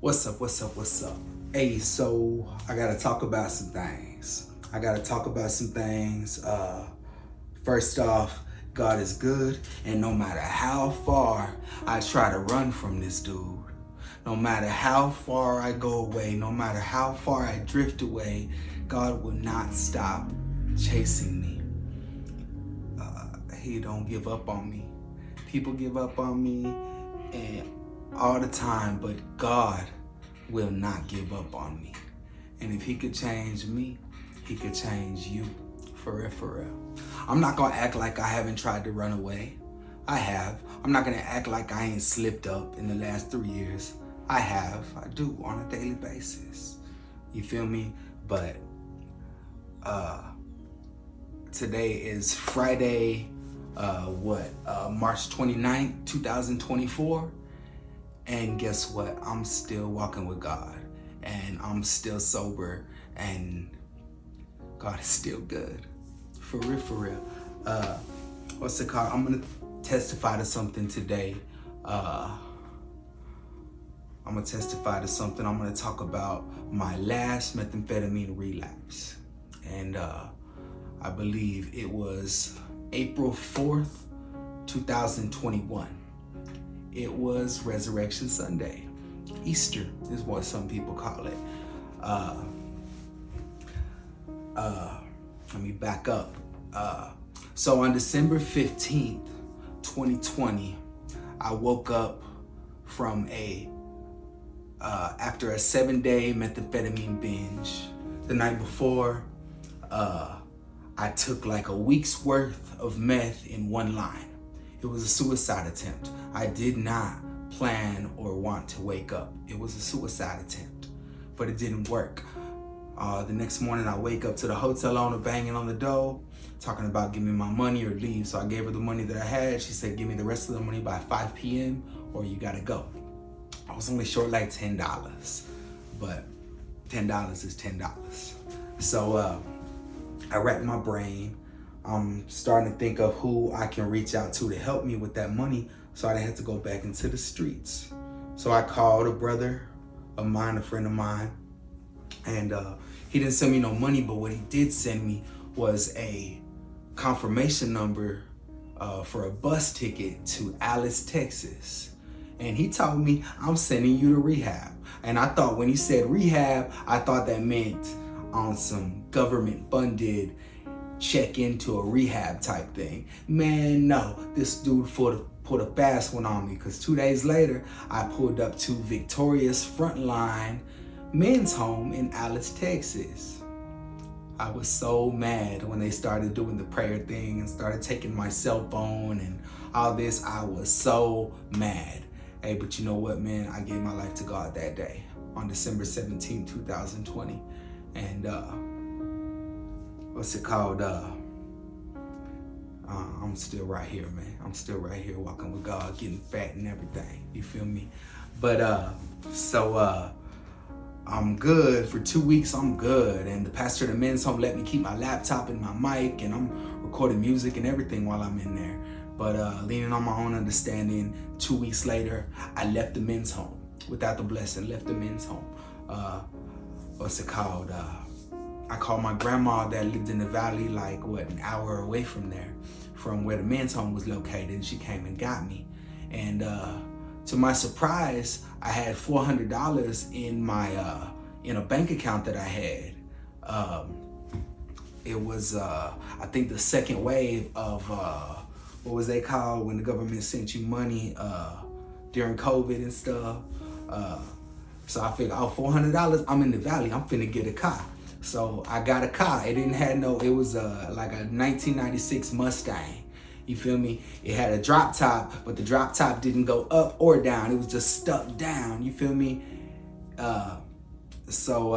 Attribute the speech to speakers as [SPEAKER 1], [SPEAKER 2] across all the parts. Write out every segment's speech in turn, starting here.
[SPEAKER 1] What's up? What's up? What's up? Hey, so I gotta talk about some things. First off, God is good, and no matter how far I try to run from this dude, no matter how far I go away, no matter how far I drift away, God will not stop chasing me. He don't give up on me. People give up on me and all the time, but God will not give up on me. And if he could change me, he could change you. For real, for real. I'm not gonna act like I haven't tried to run away. I have. I'm not gonna act like I ain't slipped up in the last 3 years. I have. I do on a daily basis. You feel me? But today is Friday, March 29th, 2024. And guess what? I'm still walking with God, and I'm still sober, and God is still good. For real, for real. What's it called? I'm gonna testify to something today. I'm gonna talk about my last methamphetamine relapse. And I believe it was April 4th, 2021. It was Resurrection Sunday. Easter is what some people call it. Let me back up. So on December 15th, 2020, I woke up from after a 7-day methamphetamine binge. The night before, I took like a week's worth of meth in one line. It was a suicide attempt. I did not plan or want to wake up. It was a suicide attempt, but it didn't work. The next morning I wake up to the hotel owner banging on the door, talking about give me my money or leave. So I gave her the money that I had. She said, give me the rest of the money by 5 p.m. or you gotta go. I was only short like $10, but $10 is $10. So I racked my brain. I'm starting to think of who I can reach out to help me with that money so I didn't have to go back into the streets. So I called a brother of mine, a friend of mine, and he didn't send me no money, but what he did send me was a confirmation number for a bus ticket to Alice, Texas. And he told me, I'm sending you to rehab. And I thought when he said rehab, I thought that meant on some government funded check into a rehab type thing. Man, no, this dude put a fast one on me, because 2 days later, I pulled up to Victoria's Frontline Men's Home in Alice, Texas. I was so mad when they started doing the prayer thing and started taking my cell phone and all this. I was so mad. Hey, but you know what, man? I gave my life to God that day on December 17, 2020. And what's it called? I'm still right here, man. I'm still right here walking with God, getting fat and everything. You feel me? But I'm good. For 2 weeks, I'm good. And the pastor of the men's home let me keep my laptop and my mic, and I'm recording music and everything while I'm in there. But leaning on my own understanding, 2 weeks later, I left the men's home without the blessing, left the men's home. What's it called? I called my grandma that lived in the valley, like an hour away from there, from where the men's home was located, and she came and got me. And to my surprise, I had $400 in my in a bank account that I had. It was I think the second wave of what was they called when the government sent you money during COVID and stuff. So I figured, oh, $400, I'm in the valley, I'm finna get a car. So I got a car. It was like a 1996 Mustang. You feel me? It had a drop top, but the drop top didn't go up or down. It was just stuck down. You feel me? So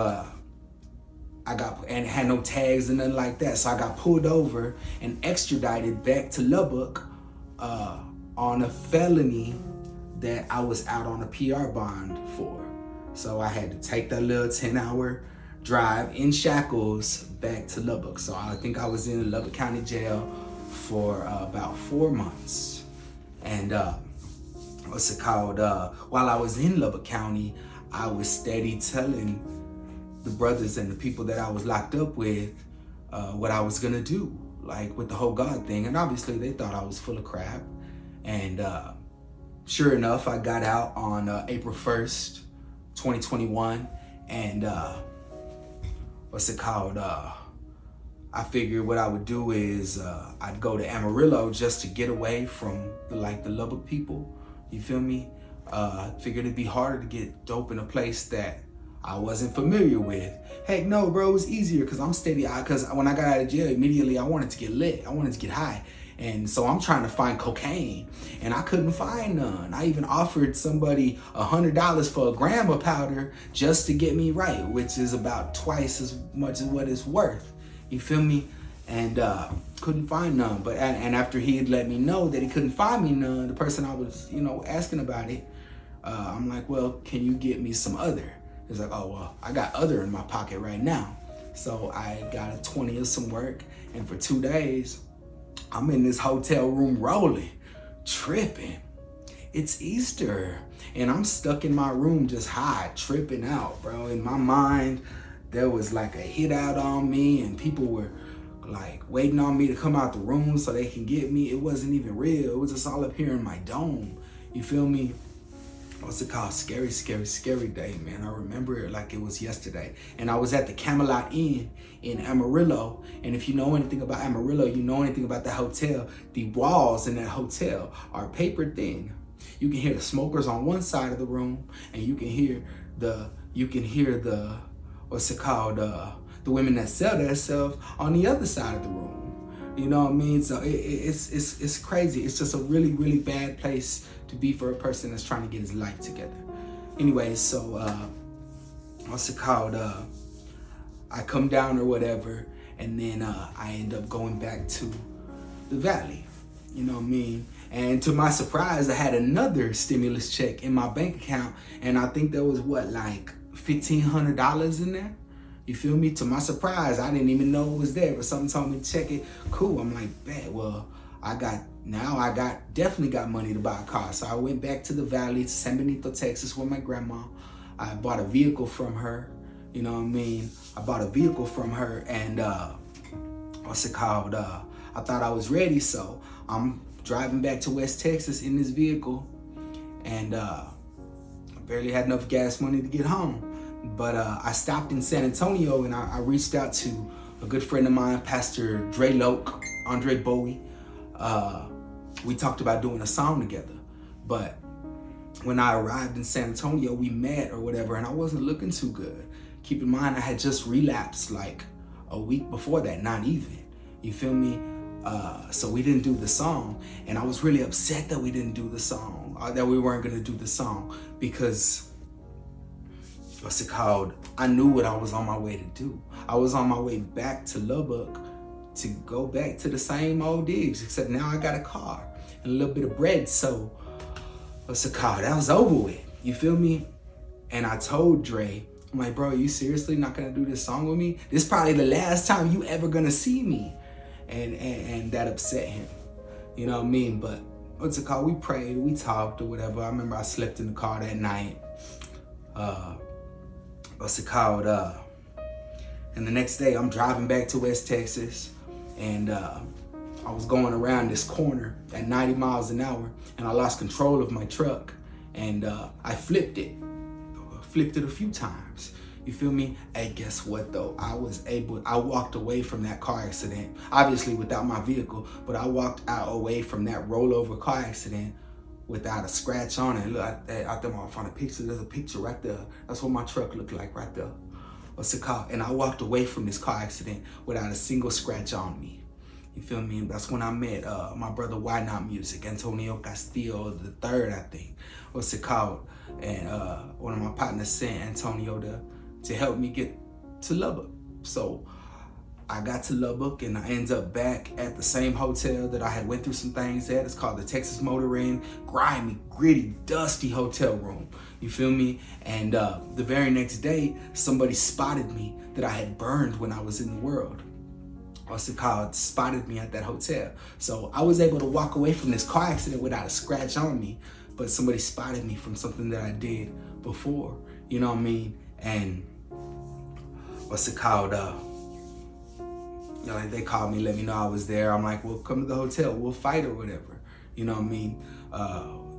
[SPEAKER 1] I got, and it had no tags and nothing like that. So I got pulled over and extradited back to Lubbock on a felony that I was out on a PR bond for. So I had to take that little 10-hour drive in shackles back to Lubbock. So I think I was in Lubbock County Jail for about 4 months. And what's it called? While I was in Lubbock County, I was steady telling the brothers and the people that I was locked up with what I was gonna do, like with the whole God thing. And obviously they thought I was full of crap. And sure enough, I got out on April 1st, 2021. And what's it called? I figured what I would do is I'd go to Amarillo just to get away from the Lubbock people. You feel me? Figured it'd be harder to get dope in a place that I wasn't familiar with. Heck no, bro, it was easier because I'm steady. Because when I got out of jail, immediately I wanted to get lit. I wanted to get high. And so I'm trying to find cocaine and I couldn't find none. I even offered somebody $100 for a gram of powder just to get me right, which is about twice as much as what it's worth. You feel me? And couldn't find none. But and after he had let me know that he couldn't find me none, the person I was, asking about it, I'm like, well, can you get me some other? He's like, oh, well, I got other in my pocket right now. So I got a 20 of some work. And for 2 days, I'm in this hotel room rolling, tripping. It's Easter. And I'm stuck in my room just high, tripping out, bro. In my mind, there was like a hit out on me and people were like waiting on me to come out the room so they can get me. It wasn't even real. It was just all up here in my dome. You feel me? What's it called? Scary, scary, scary day, man. I remember it like it was yesterday. And I was at the Camelot Inn in Amarillo. And if you know anything about Amarillo, you know anything about that hotel. The walls in that hotel are paper thin. You can hear the smokers on one side of the room, and you can hear the what's it called? The women that sell themselves on the other side of the room. You know what I mean? So it's crazy. It's just a really, really bad place to be for a person that's trying to get his life together. Anyway, so what's it called? I come down or whatever, and then I end up going back to the Valley. You know what I mean? And to my surprise, I had another stimulus check in my bank account, and I think there was like $1,500 in there. You feel me? To my surprise, I didn't even know it was there, but someone told me to check it. Cool. I'm like, bet. Well, I definitely got money to buy a car. So I went back to the Valley, to San Benito, Texas, with my grandma. I bought a vehicle from her. You know what I mean? I bought a vehicle from her, and what's it called? I thought I was ready, so I'm driving back to West Texas in this vehicle, and I barely had enough gas money to get home. But I stopped in San Antonio, and I reached out to a good friend of mine, Pastor Dre Loke, Andre Bowie. We talked about doing a song together. But when I arrived in San Antonio, we met or whatever, and I wasn't looking too good. Keep in mind, I had just relapsed like a week before that, not even. You feel me? So we didn't do the song, and I was really upset that we didn't do the song, that we weren't gonna do the song, because what's it called? I knew what I was on my way to do. I was on my way back to Lubbock to go back to the same old digs, except now I got a car and a little bit of bread. So what's it called? That was over with. You feel me? And I told Dre, I'm like, bro, you seriously not gonna do this song with me? This is probably the last time you ever gonna see me. And that upset him. You know what I mean? But what's it called? We prayed, we talked or whatever. I remember I slept in the car that night. What's it called? And the next day I'm driving back to West Texas, and I was going around this corner at 90 miles an hour, and I lost control of my truck, and I flipped it a few times. You feel me? Hey, guess what though? I walked away from that car accident, obviously without my vehicle, but I walked away from that rollover car accident without a scratch on it. Look, out there on the picture, there's a picture right there. That's what my truck looked like right there. What's it called? And I walked away from this car accident without a single scratch on me. You feel me? That's when I met my brother Why Not Music, Antonio Castillo III, I think. What's it called? And one of my partners sent Antonio to help me get to Lubbock. So I got to Lubbock, and I ended up back at the same hotel that I had went through some things at. It's called the Texas Motor Inn. Grimy, gritty, dusty hotel room. You feel me? And the very next day, somebody spotted me that I had burned when I was in the world. What's it called? Spotted me at that hotel. So I was able to walk away from this car accident without a scratch on me, but somebody spotted me from something that I did before. You know what I mean? And what's it called? Like they called me, let me know I was there. I'm like, well, come to the hotel, we'll fight or whatever. You know what I mean?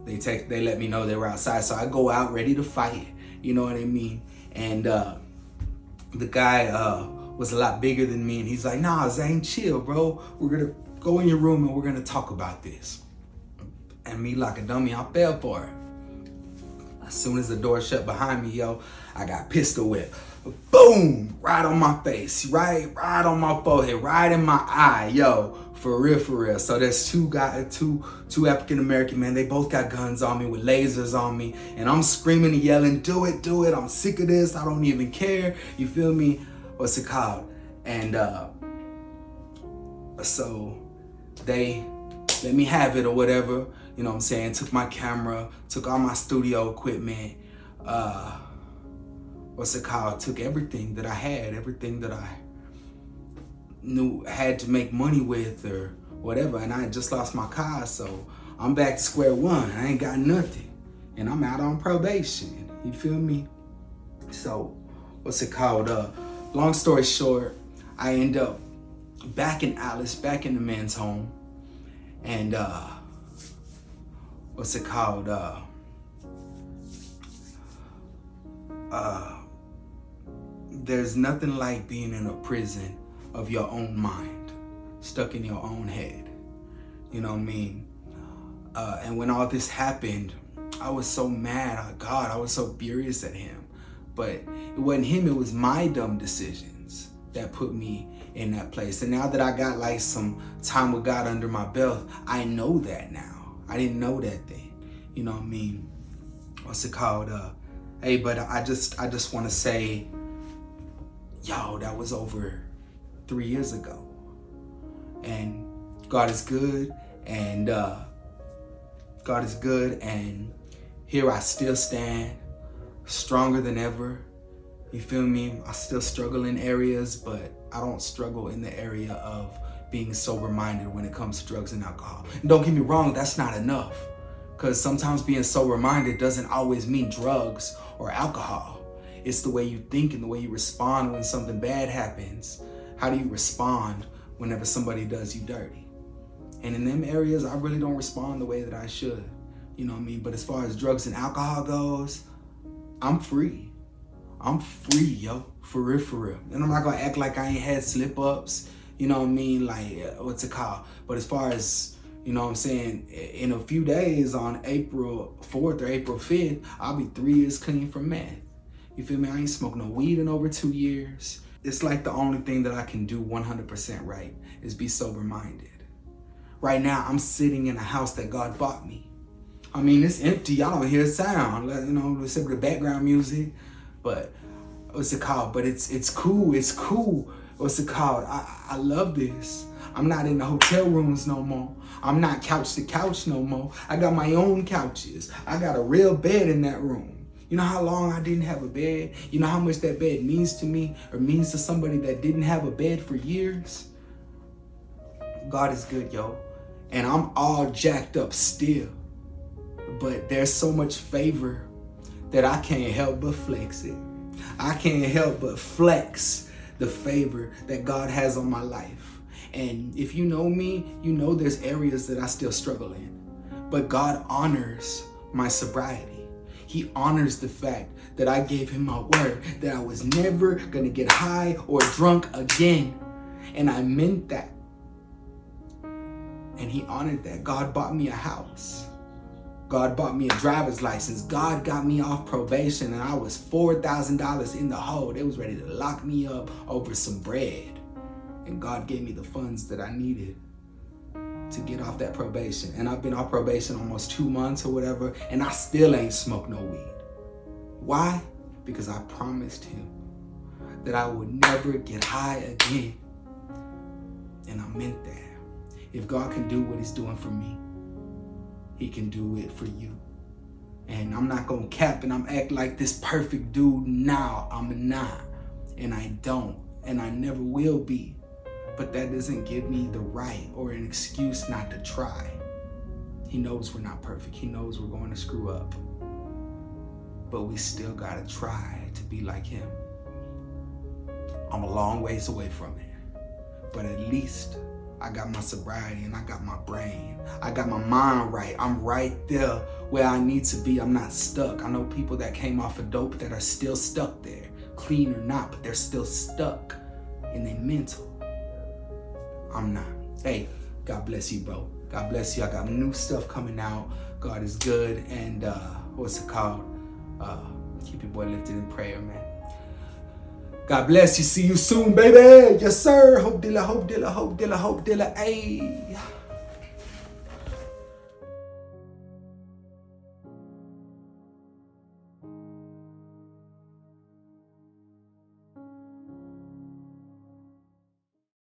[SPEAKER 1] They let me know they were outside, so I go out ready to fight. You know what I mean? And the guy was a lot bigger than me, and he's like, nah, Xane, chill, bro. We're gonna go in your room and we're gonna talk about this. And me like a dummy, I fell for it. As soon as the door shut behind me, yo, I got pistol whipped. Boom! Right on my face, right on my forehead, right in my eye, yo. For real. So there's two African American men. They both got guns on me with lasers on me, and I'm screaming and yelling, "Do it! I'm sick of this. I don't even care." You feel me? What's it called? And so they let me have it or whatever. You know what I'm saying? Took my camera, took all my studio equipment. What's it called? Took everything that I had, everything that I knew had to make money with or whatever. And I had just lost my car, so I'm back to square one. I ain't got nothing. And I'm out on probation. You feel me? So, what's it called? Long story short, I end up back in Alice, back in the men's home. And what's it called? There's nothing like being in a prison of your own mind, stuck in your own head. You know what I mean? And when all this happened, I was so mad at God. I was so furious at him. But it wasn't him, it was my dumb decisions that put me in that place. And now that I got like some time with God under my belt, I know that now. I didn't know that then. You know what I mean? What's it called? Hey, but I just want to say, yo, that was over 3 years ago. And God is good, and God is good, and here I still stand, stronger than ever. You feel me? I still struggle in areas, but I don't struggle in the area of being sober-minded when it comes to drugs and alcohol. And don't get me wrong, that's not enough. Because sometimes being sober-minded doesn't always mean drugs or alcohol. It's the way you think and the way you respond when something bad happens. How do you respond whenever somebody does you dirty? And in them areas, I really don't respond the way that I should. You know what I mean? But as far as drugs and alcohol goes, I'm free. I'm free, yo. For real. And I'm not gonna act like I ain't had slip-ups. You know what I mean? Like, what's it called? But as far as, you know what I'm saying, in a few days on April 4th or April 5th, I'll be 3 years clean from meth. You feel me? I ain't smoked no weed in over 2 years. It's like the only thing that I can do 100% right is be sober-minded. Right now, I'm sitting in a house that God bought me. I mean, it's empty. Y'all don't hear a sound, you know, except for the background music. But what's it called? But it's cool. It's cool. What's it called? I love this. I'm not in the hotel rooms no more. I'm not couch to couch no more. I got my own couches. I got a real bed in that room. You know how long I didn't have a bed? You know how much that bed means to me or means to somebody that didn't have a bed for years? God is good, yo. And I'm all jacked up still. But there's so much favor that I can't help but flex it. I can't help but flex the favor that God has on my life. And if you know me, you know there's areas that I still struggle in. But God honors my sobriety. He honors the fact that I gave him my word that I was never gonna get high or drunk again. And I meant that. And he honored that. God bought me a house. God bought me a driver's license. God got me off probation, and I was $4,000 in the hole. They was ready to lock me up over some bread. And God gave me the funds that I needed to get off that probation. And I've been off probation almost 2 months or whatever, and I still ain't smoked no weed. Why? Because I promised him that I would never get high again. And I meant that. If God can do what he's doing for me, he can do it for you. And I'm not gonna cap and I'm act like this perfect dude now. I'm not. And I don't. And I never will be. But that doesn't give me the right or an excuse not to try. He knows we're not perfect. He knows we're going to screw up. but we still gotta try to be like him. I'm a long ways away from it, but at least I got my sobriety and I got my brain. I got my mind right. I'm right there where I need to be. I'm not stuck. I know people that came off of dope that are still stuck there, clean or not, but they're still stuck in their mental. I'm not. Hey, God bless you, bro. God bless you. I got new stuff coming out. God is good. And what's it called? Keep your boy lifted in prayer, man. God bless you. See you soon, baby. Yes, sir. Hope dilla, hope dilla, hope dilla, hope dilla. Ayy.